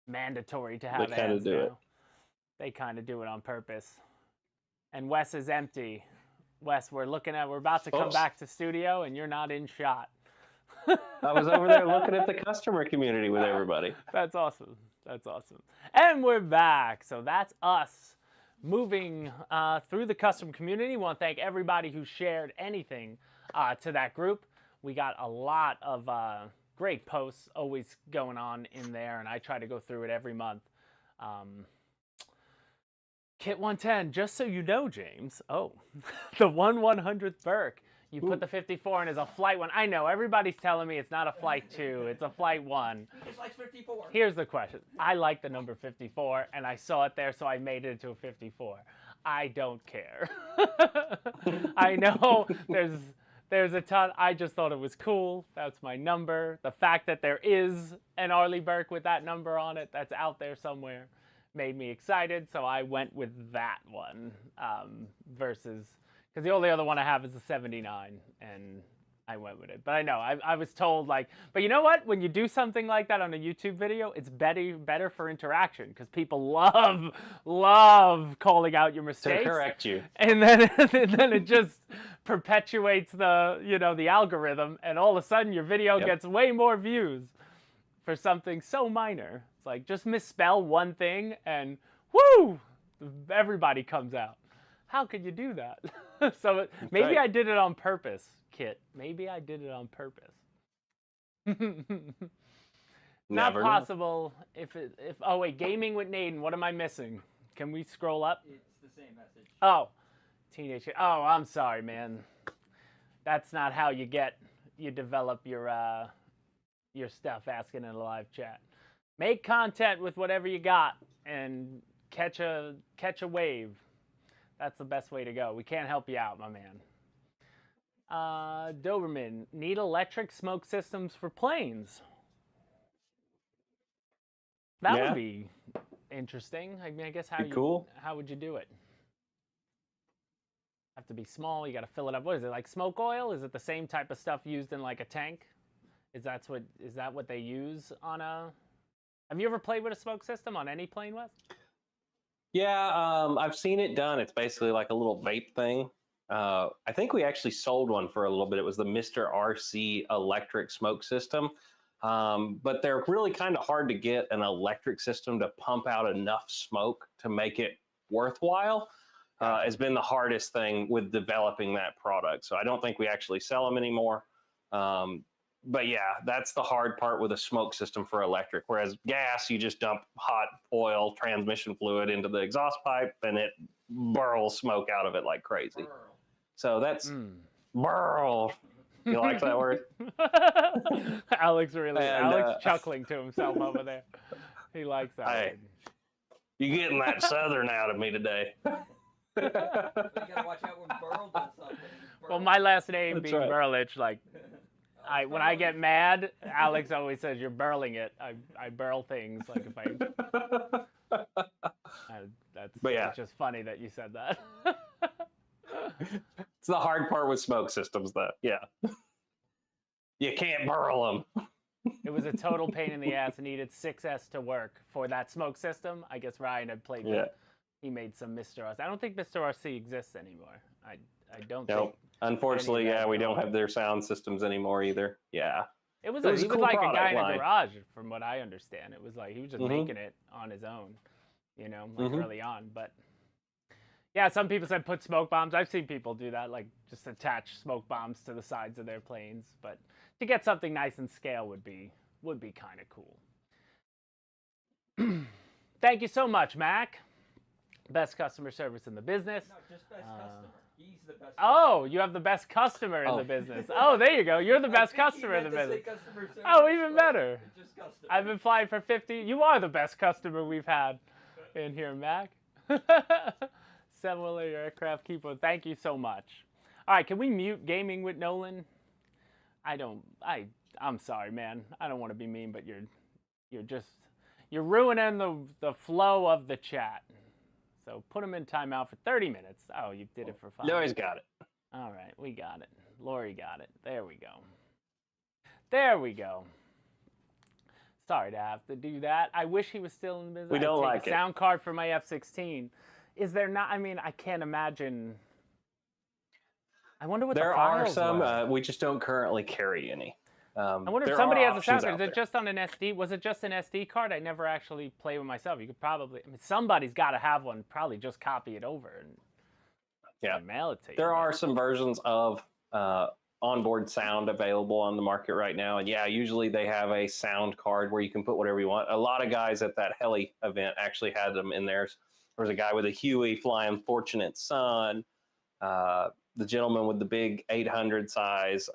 mandatory to have ads now. They kind of do it on purpose. And Wes is empty. Wes, we're about to come back to studio, and you're not in shot. I was over there looking at the customer community with everybody. That's awesome. That's awesome. And we're back. So that's us moving through the custom community. I want to thank everybody who shared anything to that group. We got a lot of great posts always going on in there, and I try to go through it every month. Kit 110, just so you know, James. Oh, the 1/100th Burke. You put the 54 in as a flight 1. I know, everybody's telling me it's not a flight 2, it's a flight 1. He just likes 54. Here's the question. I like the number 54, and I saw it there, so I made it into a 54. I don't care. I know there's a ton. I just thought it was cool. That's my number. The fact that there is an Arleigh Burke with that number on it that's out there somewhere made me excited, so I went with that one versus... Because the only other one I have is the 79, and I went with it. But I know, I was told, like, but you know what? When you do something like that on a YouTube video, it's better for interaction, because people love calling out your mistakes. To correct you. And then it just perpetuates the algorithm, and all of a sudden your video gets way more views for something so minor. It's like, just misspell one thing, and whoo! Everybody comes out. How could you do that? So maybe right. I did it on purpose, Kit. Maybe I did it on purpose. Not Never know. possible. If oh wait, gaming with Naden. What am I missing? Can we scroll up? It's the same message. Oh, teenage. Oh, I'm sorry, man. That's not how you develop your stuff. Asking in a live chat. Make content with whatever you got and catch a wave. That's the best way to go. We can't help you out, my man. Doberman, need electric smoke systems for planes. That would be interesting. I mean, I guess how would you do it? Have to be small. You got to fill it up. What is it, like smoke oil? Is it the same type of stuff used in like a tank? Is that what they use on a? Have you ever played with a smoke system on any plane, Wes? Yeah, I've seen it done. It's basically like a little vape thing. I think we actually sold one for a little bit. It was the Mr. RC electric smoke system. But they're really kind of hard to get an electric system to pump out enough smoke to make it worthwhile. Has been the hardest thing with developing that product. So I don't think we actually sell them anymore. But yeah, that's the hard part with a smoke system for electric. Whereas gas, you just dump hot oil transmission fluid into the exhaust pipe and it burls smoke out of it like crazy. Burl. So that's burl. You like that word? Alex chuckling to himself over there. He likes that word. You're getting that southern out of me today. You gotta watch out when Burl does something. Well, my last name being right. Burlich, like when I get mad, Alex always says you're burling it. I burl things like if I. It's just funny that you said that. It's the hard part with smoke systems, though. Yeah, you can't burl them. It was a total pain in the ass. It needed 6S to work for that smoke system. I guess Ryan had played with it. He made some Mr. RC. I don't think Mr. RC exists anymore. I don't think. Unfortunately, we don't have their sound systems anymore either. Yeah. He was cool like a guy line. in a garage, from what I understand. It was like he was just making it on his own, early on. But yeah, some people said put smoke bombs. I've seen people do that, like just attach smoke bombs to the sides of their planes. But to get something nice and scale would be kind of cool. Thank you so much, Mac. Best customer service in the business. No, just best customer. He's the best. Oh, you have the best customer in the business. Oh, there you go. You're the best customer in the business. Oh, even better. Just customer. I've been flying for 50. You are the best customer we've had in here, Mac. Several aircraft keeper. Thank you so much. All right, can we mute gaming with Nolan? I'm sorry, man. I don't want to be mean, but you're ruining the flow of the chat. So put him in timeout for 30 minutes. Oh, you did it for 5. Lori's got it. All right, we got it. Lori got it. There we go. There we go. Sorry to have to do that. I wish he was still in the business. We don't like a sound card for my F-16. Is there not? I mean, I can't imagine. I wonder what there the files are some. were. We just don't currently carry any. I wonder if somebody has a sound card. Is it just on an SD? Was it just an SD card? I never actually played with myself. You could probably. I mean, somebody's got to have one. Probably just copy it over and mail it to you. There are some versions of onboard sound available on the market right now, and usually they have a sound card where you can put whatever you want. A lot of guys at that heli event actually had them in theirs. There was a guy with a Huey flying Fortunate Son. The gentleman with the big 800 size.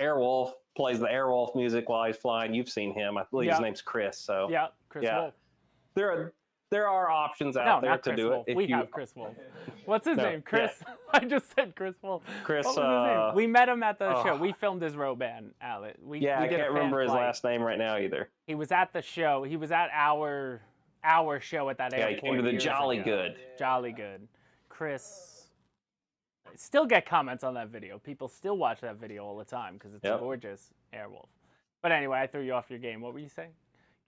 Airwolf plays the Airwolf music while he's flying. You've seen him. I believe his name's Chris. So Chris Wolf. There are options out there to do Wolf. it. We have Chris Wolf. What's his name? Chris. Yeah. I just said Chris Wolf. Chris. What was his name? We met him at the show. We filmed his row band, Alex. We I did can't remember his last name right now either. He was at the show. He was at our show at that airport. Yeah, he came to the Jolly Good. Jolly Good. Chris. Still get comments on that video. People still watch that video all the time because it's a gorgeous Airwolf. But anyway, I threw you off your game. What were you saying?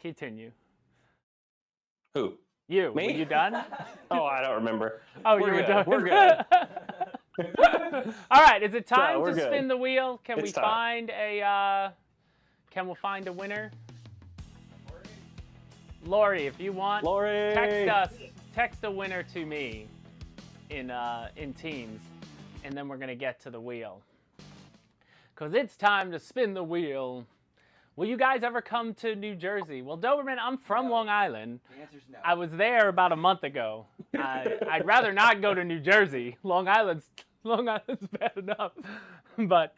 Continue. Who? You. Me? Were you done? Oh, I don't remember. Oh, you were done. We're good. All right. Is it time to good. spin the wheel? Can It's we time. find a? Can we find a winner? Lori, if you want, Lori. text a winner to me in teams, and then we're gonna get to the wheel. Cause it's time to spin the wheel. Will you guys ever come to New Jersey? Well, Doberman, I'm from Long Island. The answer's no. I was there about a month ago. I'd rather not go to New Jersey. Long Island's bad enough, but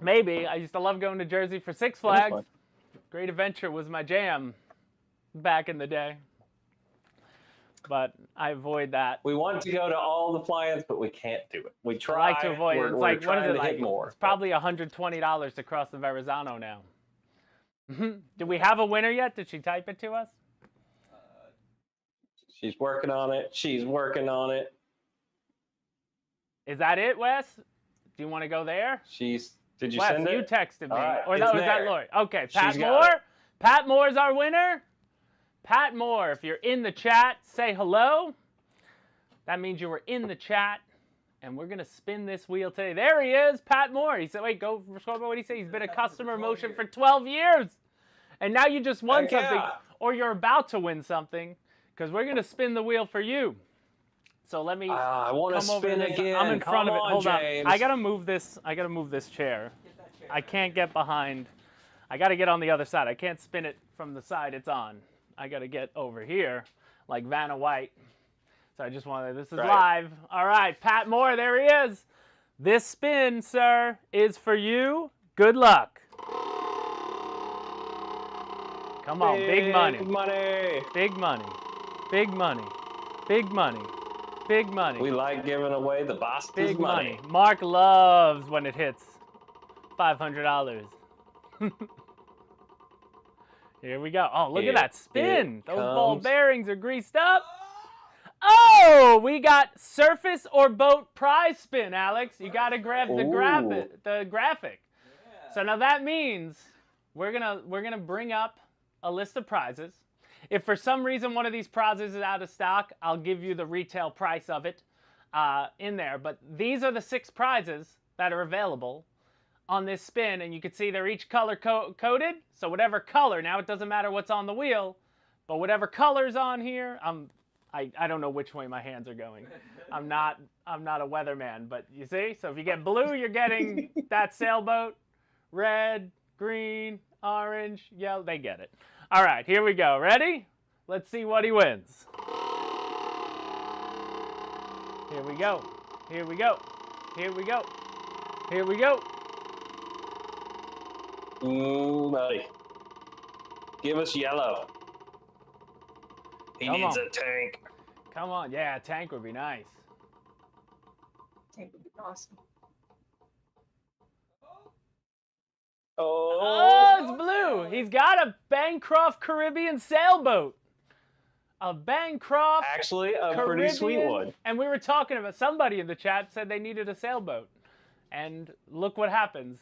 maybe. I used to love going to Jersey for Six Flags. Great Adventure was my jam back in the day, but I avoid that. We want to go to all the plans, but we can't do it. We try. I like to avoid it. It's like, what is it like? More. It's probably $120 to cross the Verrazano now. Do we have a winner yet? Did she type it to us? She's working on it. She's working on it. Is that it, Wes? Do you want to go there? Did you Wes, send it? you texted me. Right, or was that Lori? Okay, Pat She's got Moore. it. Pat Moore's our winner. Pat Moore, if you're in the chat, say hello. That means you were in the chat, and we're going to spin this wheel today. There he is, Pat Moore. He said, wait, go scroll by what he said. He's been a customer motion for 12 years. And now you just won something, or you're about to win something, because we're going to spin the wheel for you. So let me I want to spin again. I'm in front of it. Hold James. on. I got to move this. I got to move this chair. I can't get behind. I got to get on the other side. I can't spin it from the side it's on. I got to get over here like Vanna White. So I just wanted, this is live. All right, Pat Moore, there he is. This spin, sir, is for you. Good luck. Come on, big money. Big money. Big money. Big money. Big money. Big money. We like giving away the boss's Big money. Mark loves when it hits $500. Here we go. Oh, look at that spin. Those ball bearings are greased up. Oh, we got surface or boat prize spin, Alex. You got to grab the graphic. Yeah. So now that means we're gonna bring up a list of prizes. If for some reason one of these prizes is out of stock, I'll give you the retail price of it in there. But these are the 6 prizes that are available on this spin, and you can see they're each color coded. So whatever color, now it doesn't matter what's on the wheel, but whatever color's on here, I don't know which way my hands are going. I'm not a weatherman, but you see? So if you get blue, you're getting that sailboat. Red, green, orange, yellow, they get it. All right, here we go. Ready? Let's see what he wins. Here we go. Here we go. Here we go. Here we go. Buddy. Give us yellow. He needs a tank. Come on. Yeah, a tank would be nice. Tank would be awesome. Oh, it's blue. He's got a Bancroft Caribbean sailboat. A Bancroft Actually, a Caribbean, pretty sweet one. And we were talking about, somebody in the chat said they needed a sailboat. And look what happens.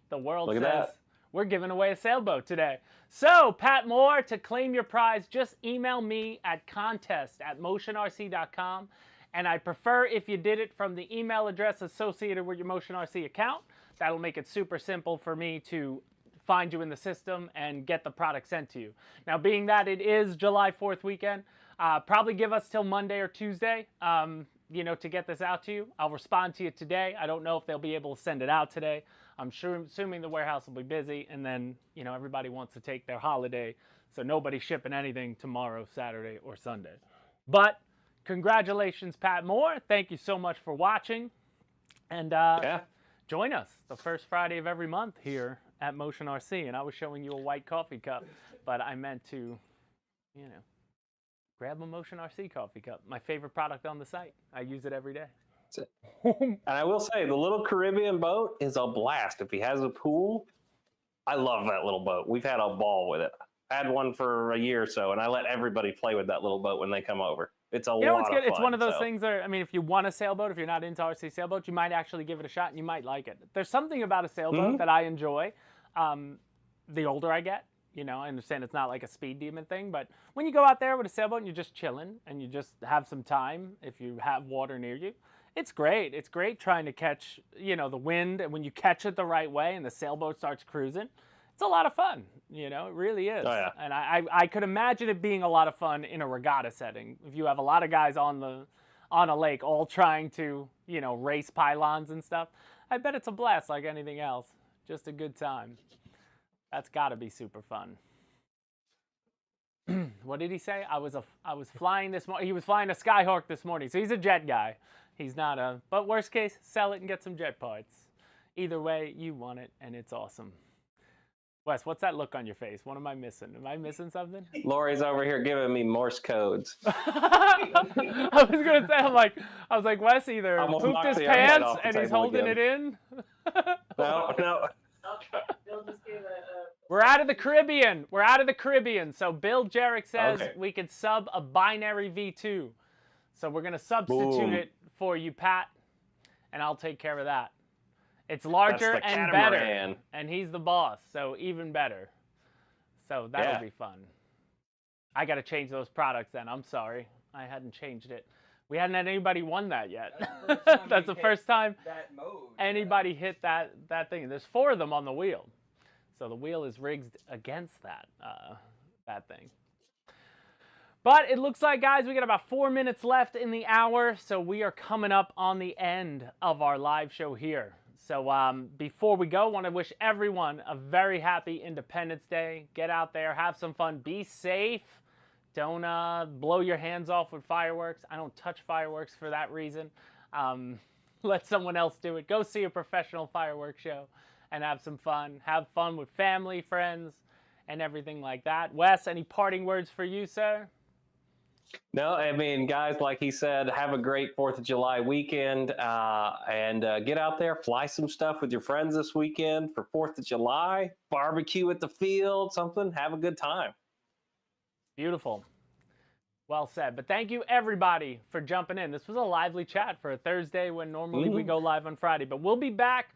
The world says, we're giving away a sailboat today. So, Pat Moore, to claim your prize, just email me at contest@motionrc.com. And I prefer if you did it from the email address associated with your Motion RC account. That'll make it super simple for me to find you in the system and get the product sent to you. Now, being that it is July 4th weekend, probably give us till Monday or Tuesday, to get this out to you. I'll respond to you today. I don't know if they'll be able to send it out today. I'm assuming the warehouse will be busy, and then, everybody wants to take their holiday, so nobody's shipping anything tomorrow, Saturday, or Sunday. But congratulations, Pat Moore. Thank you so much for watching. And join us the first Friday of every month here at Motion RC. And I was showing you a white coffee cup, but I meant to, grab a Motion RC coffee cup. My favorite product on the site. I use it every day. That's it. And I will say, the little Caribbean boat is a blast. If he has a pool, I love that little boat. We've had a ball with it. I had one for a year or so, and I let everybody play with that little boat when they come over. It's a lot of fun. It's one of those things that, if you want a sailboat, if you're not into RC sailboats, you might actually give it a shot and you might like it. There's something about a sailboat that I enjoy. The older I get, I understand it's not like a speed demon thing, but when you go out there with a sailboat and you're just chilling and you just have some time, if you have water near you, it's great. It's great trying to catch, the wind, and when you catch it the right way and the sailboat starts cruising, it's a lot of fun. You know, it really is. Oh, yeah. And I could imagine it being a lot of fun in a regatta setting. If you have a lot of guys on a lake all trying to, you know, race pylons and stuff, I bet it's a blast like anything else. Just a good time. That's got to be super fun. What did he say? I was flying this morning. He was flying a Skyhawk this morning. So he's a jet guy. He's not a, but worst case, sell it and get some jet parts. Either way, you want it and it's awesome. Wes, what's that look on your face? What am I missing? Am I missing something? Lori's over here giving me Morse codes. I was gonna say, I was like, Wes either Almost pooped knocked his the iPad pants off the and he's table holding again. it in. No. Bill just gave We're out of the Caribbean. We're out of the Caribbean. So Bill Jarek says Okay. we could sub a binary V2. So we're gonna substitute Boom. it for you, Pat, and I'll take care of that. It's larger That's the and better, catamaran. and he's the boss, so even better. So that'll Yeah. be fun. I got to change those products then. I'm sorry, I hadn't changed it. We hadn't had anybody won that yet. That's the first time That mode. anybody hit that thing. There's 4 of them on the wheel, so the wheel is rigged against that thing. But it looks like, guys, we got about 4 minutes left in the hour, so we are coming up on the end of our live show here. So before we go, I want to wish everyone a very happy Independence Day. Get out there, have some fun, be safe. Don't blow your hands off with fireworks. I don't touch fireworks for that reason. Let someone else do it. Go see a professional fireworks show and have some fun. Have fun with family, friends, and everything like that. Wes, any parting words for you, sir? No, I mean, guys, like he said, have a great 4th of July weekend and get out there, fly some stuff with your friends this weekend for 4th of July, barbecue at the field, something, have a good time. Beautiful. Well said. But thank you, everybody, for jumping in. This was a lively chat for a Thursday when normally we go live on Friday. But we'll be back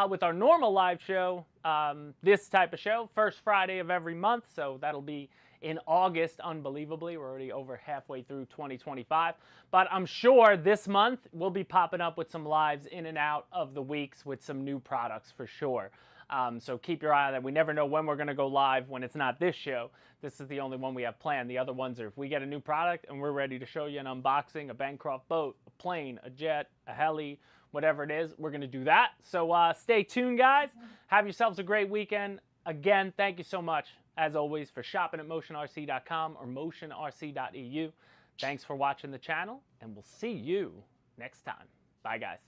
with our normal live show, this type of show, first Friday of every month. So that'll be in August, unbelievably. We're already over halfway through 2025. But I'm sure this month we'll be popping up with some lives in and out of the weeks with some new products for sure. So keep your eye on that. We never know when we're going to go live when it's not this show. This is the only one we have planned. The other ones are if we get a new product and we're ready to show you an unboxing, a Bancroft boat, a plane, a jet, a heli, whatever it is, we're going to do that. So stay tuned, guys. Have yourselves a great weekend. Again, thank you so much, as always, for shopping at motionrc.com or motionrc.eu. Thanks for watching the channel, and we'll see you next time. Bye, guys.